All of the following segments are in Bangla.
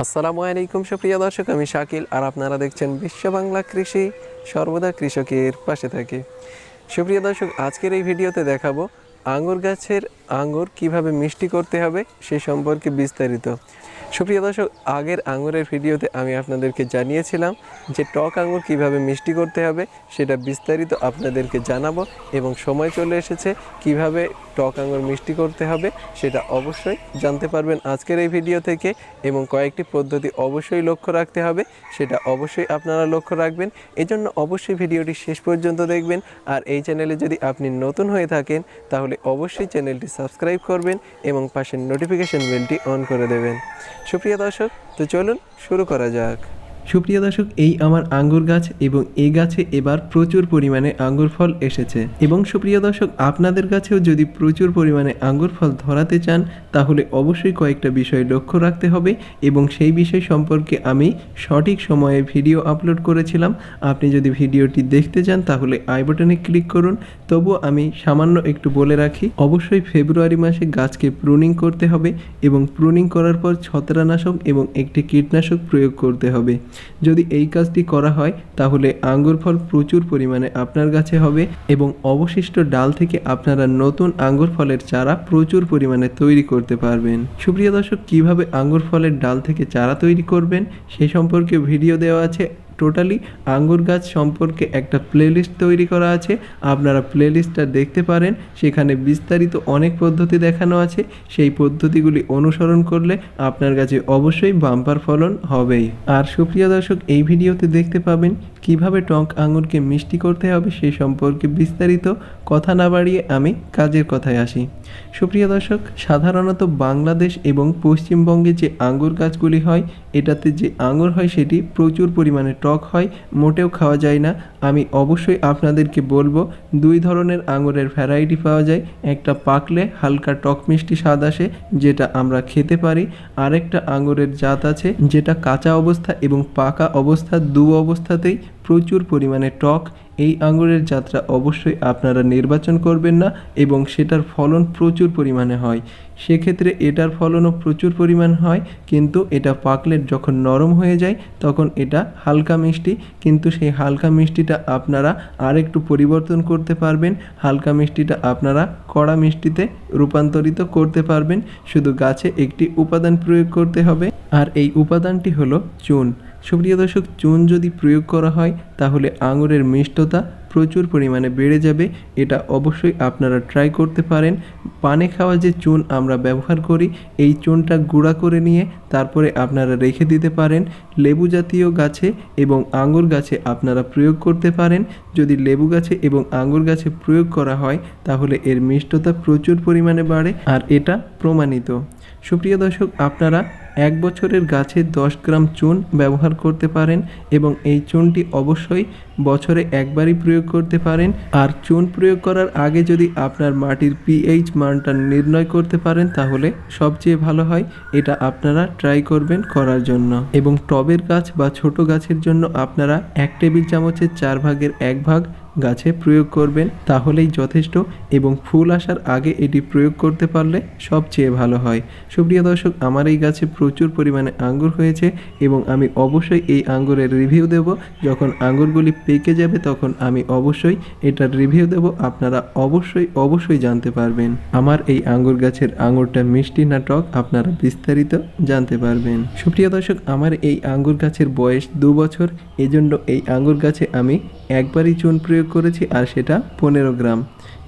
আসসালামু আলাইকুম সুপ্রিয় দর্শক, আমি শাকিল আর আপনারা দেখছেন বিশ্ব বাংলা কৃষি, সর্বদা কৃষকের পাশে থাকি। সুপ্রিয় দর্শক, আজকের এই ভিডিওতে দেখাবো আঙ্গুর গাছের আঙ্গুর কিভাবে মিষ্টি করতে হবে সে সম্পর্কে বিস্তারিত। সুপ্রিয় দর্শক, আগের আঙ্গুরের ভিডিওতে আমি আপনাদেরকে জানিয়েছিলাম যে টক আঙ্গুর কিভাবে মিষ্টি করতে হবে সেটা বিস্তারিত আপনাদেরকে জানাবো, এবং সময় চলে এসেছে কিভাবে টক আঙ্গুর মিষ্টি করতে হবে সেটা অবশ্যই জানতে পারবেন আজকের এই ভিডিও থেকে। এবং কয়েকটি পদ্ধতি অবশ্যই লক্ষ্য রাখতে হবে, সেটা অবশ্যই আপনারা লক্ষ্য রাখবেন। এজন্য অবশ্যই ভিডিওটি শেষ পর্যন্ত দেখবেন। আর এই চ্যানেলে যদি আপনি নতুন হয়ে থাকেন তাহলে অবশ্যই চ্যানেলটি সাবস্ক্রাইব করবেন এবং পাশের নোটিফিকেশন বেলটি অন করে দেবেন। সুপ্রিয় দর্শক, তো চলুন শুরু করা যাক। সুপ্রিয় দর্শক, এই আমার আঙ্গুর গাছ এবং এই গাছে এবার প্রচুর পরিমাণে আঙ্গুর ফল এসেছে। এবং সুপ্রিয় দর্শক, আপনাদের কাছেও যদি প্রচুর পরিমাণে আঙ্গুর ফল ধরাতে চান তাহলে অবশ্যই কয়েকটা বিষয় লক্ষ্য রাখতে হবে, এবং সেই বিষয় সম্পর্কে আমি সঠিক সময়ে ভিডিও আপলোড করেছিলাম। আপনি যদি ভিডিওটি দেখতে চান তাহলে আই বাটনে ক্লিক করুন। তবুও আমি সামান্য একটু বলে রাখি, অবশ্যই ফেব্রুয়ারি মাসে গাছকে প্রুনিং করতে হবে, এবং প্রুনিং করার পর ছত্রাকনাশক এবং একটি কীটনাশক প্রয়োগ করতে হবে। যদি এই কাজটি করা হয় তাহলে আঙ্গুর ফল প্রচুর পরিমাণে আপনার গাছে হবে, এবং অবশিষ্ট ডাল থেকে আপনারা নতুন আঙ্গুর ফলের চারা প্রচুর পরিমাণে তৈরি করতে পারবেন। সুপ্রিয় দর্শক, কিভাবে আঙ্গুর ফলের ডাল থেকে চারা তৈরি করবেন সে সম্পর্কে ভিডিও দেওয়া আছে। টোটালি আঙ্গুর গাছ সম্পর্কে একটা প্লেলিস্ট তৈরি করা আছে, আপনারা প্লেলিস্টটা দেখতে পারেন। সেখানে বিস্তারিত অনেক পদ্ধতি দেখানো আছে, সেই পদ্ধতিগুলি অনুসরণ করলে আপনার গাছে অবশ্যই বাম্পার ফলন হবেই। আর সুপ্রিয় দর্শক, এই ভিডিওতে দেখতে পাবেন কিভাবে টক আঙ্গুরকে মিষ্টি করতে হবে সেই সম্পর্কে বিস্তারিত। কথা না বাড়িয়ে আমি কাজের কথায় আসি। সুপ্রিয় দর্শক, সাধারণত বাংলাদেশ এবং পশ্চিমবঙ্গে যে আঙ্গুর গাছগুলি হয়, এটাতে যে আঙ্গুর হয় সেটি প্রচুর পরিমাণে টক হয়, মোটেও খাওয়া যায় না। আমি অবশ্যই আপনাদেরকে বলবো, দুই ধরনের আঙ্গুরের ভ্যারাইটি পাওয়া যায়। একটা পাকলে হালকা টক মিষ্টি স্বাদ আসে, যেটা আমরা খেতে পারি। আরেকটা আঙ্গুরের জাত আছে যেটা কাঁচা অবস্থা এবং পাকা অবস্থা দু অবস্থাতেই প্রচুর পরিমাণে টক। এই আঙ্গুরের জাতটা অবশ্যই আপনারা নির্বাচন করবেন না, এবং সেটার ফলন প্রচুর পরিমাণে হয়। সেক্ষেত্রে এটার ফলনও প্রচুর পরিমাণ হয়, কিন্তু এটা পাকলে যখন নরম হয়ে যায় তখন এটা হালকা মিষ্টি। কিন্তু সেই হালকা মিষ্টিটা আপনারা আরেকটু পরিবর্তন করতে পারবেন। হালকা মিষ্টিটা আপনারা কড়া মিষ্টিতে রূপান্তরিত করতে পারবেন। শুধু গাছে একটি উপাদান প্রয়োগ করতে হবে, আর এই উপাদানটি হলো চুন। সুপ্রিয় দর্শক, চুন যদি প্রয়োগ করা হয় তাহলে আঙুরের মিষ্টতা প্রচুর পরিমাণে বেড়ে যাবে। এটা অবশ্যই আপনারা ট্রাই করতে পারেন। পানে খাওয়া যে চুন আমরা ব্যবহার করি, এই চুনটা গুঁড়া করে নিয়ে তারপরে আপনারা রেখে দিতে পারেন। লেবু জাতীয় গাছে এবং আঙ্গুর গাছে আপনারা প্রয়োগ করতে পারেন। যদি লেবু গাছে এবং আঙ্গুর গাছে প্রয়োগ করা হয় তাহলে এর মিষ্টতা প্রচুর পরিমাণে বাড়ে, আর এটা প্রমাণিত। সুপ্রিয় দর্শক, আপনারা 1 বছরের গাছে 10 গ্রাম চুন ব্যবহার করতে পারেন, এবং এই চুনটি অবশ্যই বছরে একবারই প্রয়োগ করতে পারেন। আর চুন প্রয়োগ করার আগে যদি আপনার মাটির পিএইচ মানটা নির্ণয় করতে পারেন তাহলে সবচেয়ে ভালো হয়। এটা আপনারা ট্রাই করবেন করার জন্য। এবং টবের গাছ বা ছোট গাছের জন্য আপনারা 1 টেবিল চামচের 4 ভাগের 1 ভাগ গাছে প্রয়োগ করবেন, তাহলেই যথেষ্ট। এবং ফুল আসার আগে এটি প্রয়োগ করতে পারলে সবচেয়ে ভালো হয়। সুপ্রিয় দর্শক, আমার এই গাছে প্রচুর পরিমাণে আঙ্গুর হয়েছে, এবং আমি অবশ্যই এই আঙ্গুরের রিভিউ দেব। যখন আঙ্গুরগুলি পেকে যাবে তখন আমি অবশ্যই এটার রিভিউ দেব। আপনারা অবশ্যই জানতে পারবেন আমার এই আঙ্গুর গাছের আঙ্গুরটা মিষ্টি না টক, আপনারা বিস্তারিত জানতে পারবেন। সুপ্রিয় দর্শক, আমার এই আঙ্গুর গাছের বয়স 2 বছর। এজন্য এই আঙ্গুর গাছে আমি একবারই চুন প্রয়োগ করেছি, আর সেটা 15 গ্রাম।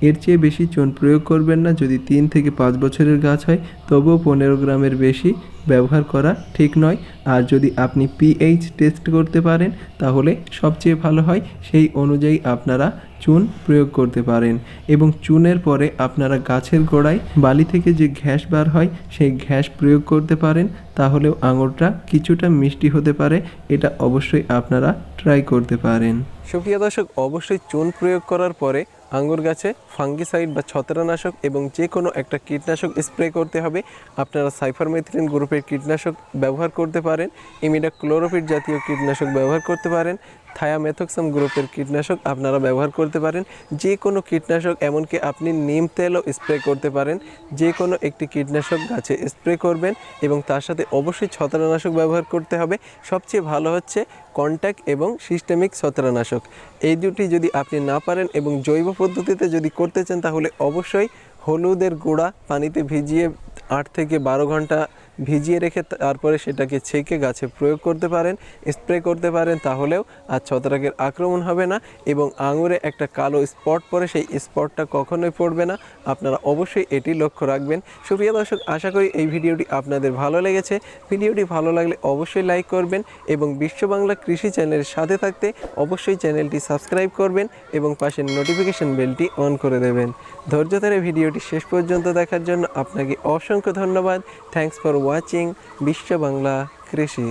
এর চেয়ে বেশি চুন প্রয়োগ করবেন না। যদি 3 থেকে 5 বছরের গাছ হয় তবুও 15 গ্রামের বেশি ব্যবহার করা ঠিক নয়। আর যদি আপনি পিএইচ টেস্ট করতে পারেন তাহলে সবচেয়ে ভালো হয়। সেই অনুযায়ী আপনারা চুন প্রয়োগ করতে পারেন, এবং চুনের পরে আপনারা গাছের গোড়ায় বালি থেকে যে ঘ্যাস বার হয় সেই ঘ্যাস প্রয়োগ করতে পারেন, তাহলেও আঙুরটা কিছুটা মিষ্টি হতে পারে। এটা অবশ্যই আপনারা ট্রাই করতে পারেন। সুপ্রিয় দর্শক, অবশ্যই চুন প্রয়োগ করার পরে আঙ্গুর গাছে ফাঙ্গিসাইড বা ছত্রাকনাশক এবং যে কোনো একটা কীটনাশক স্প্রে করতে হবে। আপনারা সাইফারমেথ্রিন গ্রুপের কীটনাশক ব্যবহার করতে পারেন, ইমিডাক্লোরোপিড জাতীয় কীটনাশক ব্যবহার করতে পারেন, থায়ামেথক্সাম গ্রুপের কীটনাশক আপনারা ব্যবহার করতে পারেন। যে কোনো কীটনাশক, এমনকি আপনি নিম তেলও স্প্রে করতে পারেন। যে কোনো একটি কীটনাশক গাছে স্প্রে করবেন এবং তার সাথে অবশ্যই ছত্রাকনাশক ব্যবহার করতে হবে। সবচেয়ে ভালো হচ্ছে কন্ট্যাক্ট এবং সিস্টেমিক ছত্রাকনাশক। এই দুটি যদি আপনি না পারেন এবং জৈব পদ্ধতিতে যদি করতে চান, তাহলে অবশ্যই হলুদের গুঁড়া পানিতে ভিজিয়ে 8 থেকে 12 ঘন্টা ভিজিয়ে রেখে তারপরে সেটাকে ছেঁকে গাছে প্রয়োগ করতে পারেন, স্প্রে করতে পারেন। তাহলেও আর ছত্রাকের আক্রমণ হবে না এবং আঙুরে একটা কালো স্পট পড়ে, সেই স্পটটা কখনোই পড়বে না। আপনারা অবশ্যই এটি লক্ষ্য রাখবেন। সুপ্রিয় দর্শক, আশা করি এই ভিডিওটি আপনাদের ভালো লেগেছে। ভিডিওটি ভালো লাগলে অবশ্যই লাইক করবেন এবং বিশ্ব বাংলা কৃষি চ্যানেলের সাথে থাকতে অবশ্যই চ্যানেলটি সাবস্ক্রাইব করবেন এবং পাশের নোটিফিকেশন বেলটি অন করে দেবেন। ধৈর্য ধরে ভিডিওটি শেষ পর্যন্ত দেখার জন্য আপনাকে অসংখ্য ধন্যবাদ। থ্যাঙ্কস ফর ওয়াচিং বিশ্ব বাংলা কৃষি।